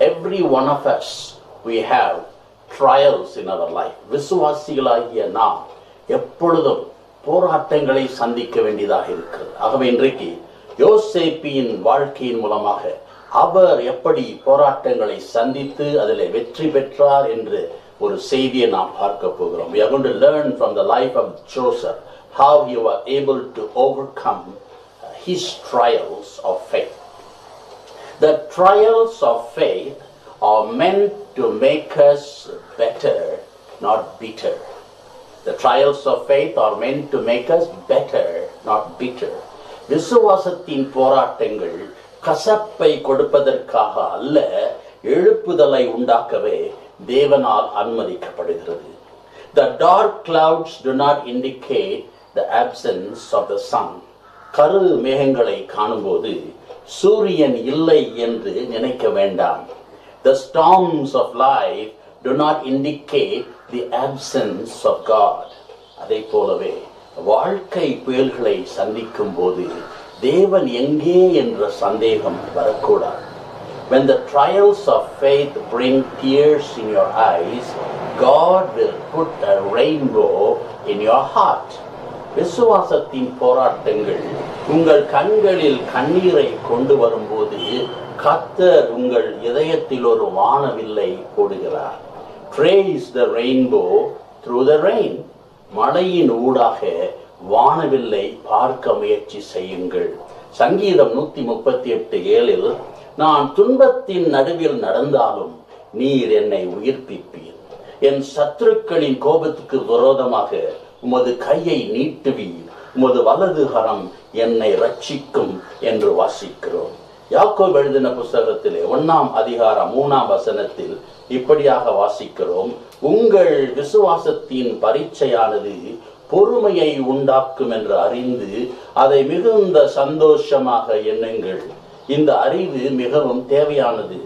Every one of us, we have trials in our life. விசுவாசிகளாகிய நாம் எப்பொழுதும் போராட்டங்களை சந்திக்க வேண்டியதாக இருக்கிறது. ஆகவே இன்றைக்கு யோசேப்பின் வாழ்க்கையின் மூலமாக அவர் எப்படி போராட்டங்களை சந்தித்து அதில் வெற்றி பெற்றார் என்று ஒரு செய்தியை நாம் பார்க்க போகிறோம். We are going to learn from the life of Joseph how he was able to overcome his trials of faith. The trials of faith are meant to make us better, not bitter. The trials of faith are meant to make us better, not bitter. விசுவாசத்தின் போராட்டங்கள் கசப்பை கொடுப்பதற்காக அல்ல, எழுப்புதலை உண்டாக்கவே தேவனால் அனுமதிக்கப்படுகிறது. The dark clouds do not indicate the absence of the sun. கரு மேகங்களை காணும்போது சூரியன் இல்லை என்று நினைக்க வேண்டாம். The storms of life do not indicate the absence of God. அதை போலவே வாழ்க்கை புயல்களை சந்திக்கும் போது தேவன் எங்கே என்ற சந்தேகம் வரக்கூடாது. When the trials of faith bring tears in your eyes, God will put a rainbow in your heart. விசுவாசத்தின் போராட்டங்கள் உங்கள் கண்களில் கண்ணீரை கொண்டு வரும்போது கர்த்தர் உங்கள் இதயத்தில் ஒரு வானவில்லை போடுகிறார். Trace the rainbow through the rain. மழையின் ஊடாக வானவில்லை பார்க்க முயற்சி செய்யுங்கள். சங்கீதம் 138:7 நான் துன்பத்தின் நடுவில் நடந்தாலும் நீர் என்னை உயிர்ப்பிப்பீர். என் சத்துருக்களின் கோபத்துக்கு விரோதமாக உமது கையை நீட்டுவீர். உமது வலது கரம் என்னை ரட்சிக்கும் என்று வாசிக்கிறோம். யாக்கோபு எழுதின புஸ்தகத்திலே 1ஆம் அதிகாரம் 3ஆம் வசனத்தில் இப்படியாக வாசிக்கிறோம். உங்கள் விசுவாசத்தின் பரீட்சையானது பொறுமையை உண்டாக்கும் என்று அறிந்து அதை மிகுந்த சந்தோஷமாக எண்ணுங்கள். இந்த அறிவு மிகவும் தேவையானது.